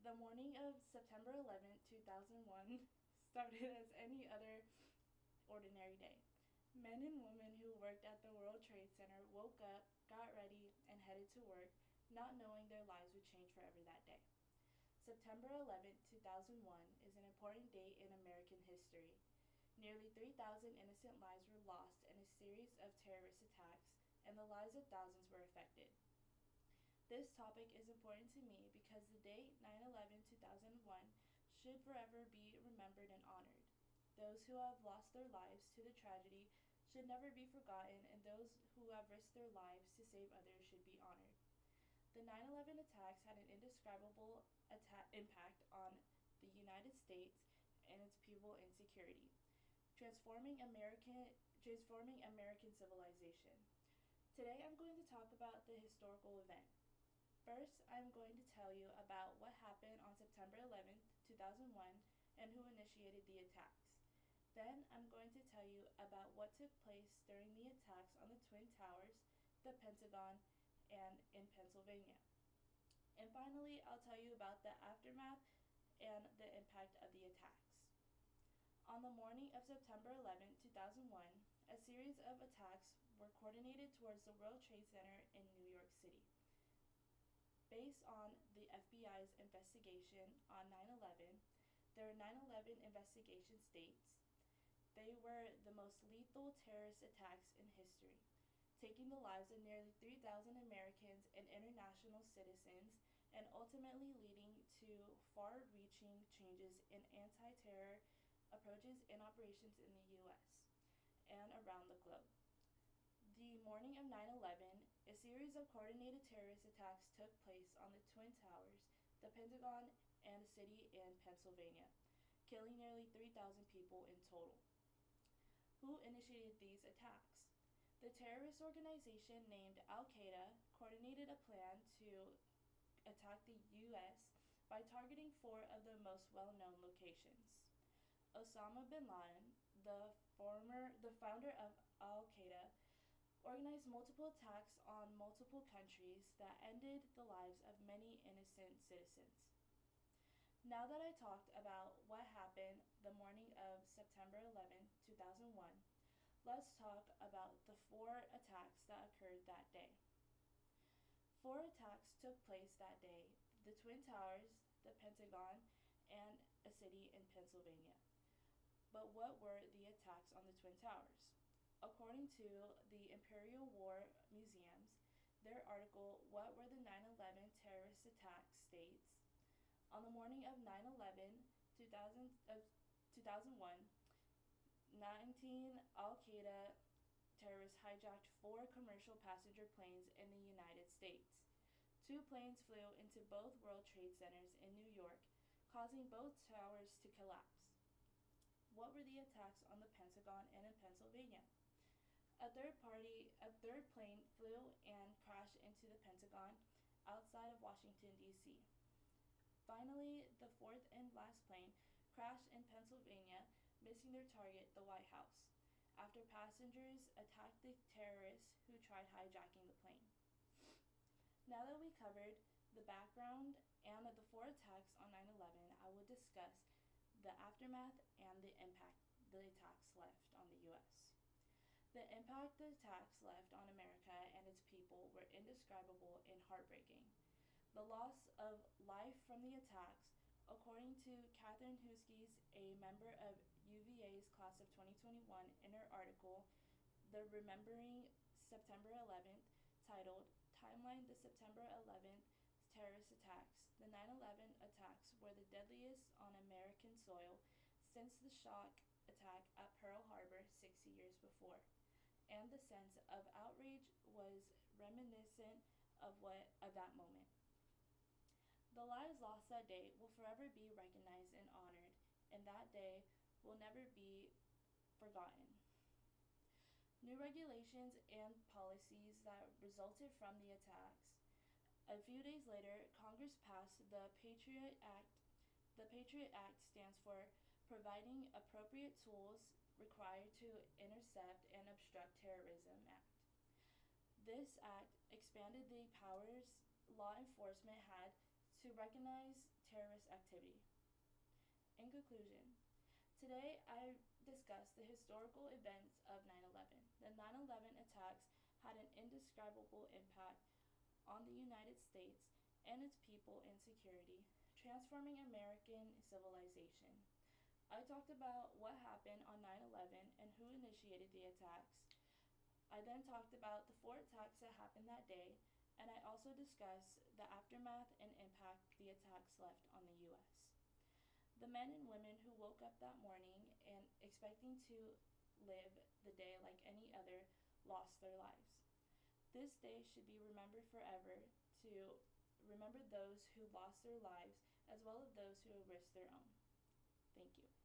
The morning of September 11th, 2001 started as any other ordinary day. Men and women who worked at the World Trade Center woke up, got ready, and headed to work, not knowing their lives would change forever that day. September 11th, 2001 is an important date in American history. Nearly 3,000 innocent lives were lost in a series of terrorist attacks, and the lives of thousands were affected. This topic is important to me because the date 9/11/2001 should forever be remembered and honored. Those who have lost their lives to the tragedy should never be forgotten, and those who have risked their lives to save others should be honored. The 9/11 attacks had an indescribable impact on the United States and its people and security, transforming American civilization. Today I'm going to talk about the historical event. First, I'm going to tell you about what happened on September 11th, 2001, and who initiated the attacks. Then, I'm going to tell you about what took place during the attacks on the Twin Towers, the Pentagon, and in Pennsylvania. And finally, I'll tell you about the aftermath and the impact of the attacks. On the morning of September 11th, 2001, a series of attacks were coordinated towards the World Trade Center in New York City. Based on the FBI's investigation on 9/11, their 9/11 investigation states they were the most lethal terrorist attacks in history, taking the lives of nearly 3,000 Americans and international citizens and ultimately leading to far-reaching changes in anti-terror approaches and operations in the U.S. and around the globe. The morning of 9/11, a series of coordinated terrorist attacks took place on the Twin Towers, the Pentagon, and a city in Pennsylvania, killing nearly 3,000 people in total. Who initiated these attacks? The terrorist organization named Al-Qaeda coordinated a plan to attack the U.S. by targeting four of the most well-known locations. Osama bin Laden, the founder of Al-Qaeda, organized multiple attacks on multiple countries that ended the lives of many innocent citizens. Now that I talked about what happened the morning of September 11th, 2001, let's talk about the four attacks that occurred that day. Four attacks took place that day: the Twin Towers, the Pentagon, and a city in Pennsylvania. But what were the attacks on the Twin Towers? According to the Imperial War Museums, their article, What Were the 9/11 Terrorist Attacks, states, on the morning of 9/11, 2001, 19 Al-Qaeda terrorists hijacked four commercial passenger planes in the United States. Two planes flew into both World Trade Centers in New York, causing both towers to collapse. What were the attacks on the Pentagon and in Pennsylvania? A third plane flew and crashed into the Pentagon outside of Washington, D.C. Finally, the fourth and last plane crashed in Pennsylvania, missing their target, the White House, after passengers attacked the terrorists who tried hijacking the plane. Now that we covered the background and the four attacks on 9/11, I will discuss the aftermath and the impact the attacks left on the U.S. The impact the attacks left on America and its people were indescribable and heartbreaking. The loss of life from the attacks, according to Catherine Huskes, a member of UVA's class of 2021, in her article, The Remembering September 11th, titled Timeline the September 11th Terrorist Attacks. The 9/11 attacks were the deadliest on American soil since the shock attack at Pearl Harbor 60 years before, and the sense of outrage was reminiscent of that moment. The lives lost that day will forever be recognized and honored, and that day will never be forgotten. New regulations and policies that resulted from the attacks. A few days later, Congress passed the Patriot Act. The Patriot Act stands for Providing Appropriate Tools Required to Intercept and Obstruct Terrorism Act. This act expanded the powers law enforcement had to recognize terrorist activity. In conclusion, today I discussed the historical events of 9/11. The 9/11 attacks had an indescribable impact on the United States and its people and security, transforming American civilization. I talked about what happened on 9/11 and who initiated the attacks. I then talked about the 4 attacks that happened that day, and I also discussed the aftermath and impact the attacks left on the U.S. The men and women who woke up that morning and expecting to live the day like any other lost their lives. This day should be remembered forever to remember those who lost their lives as well as those who risked their own. Thank you.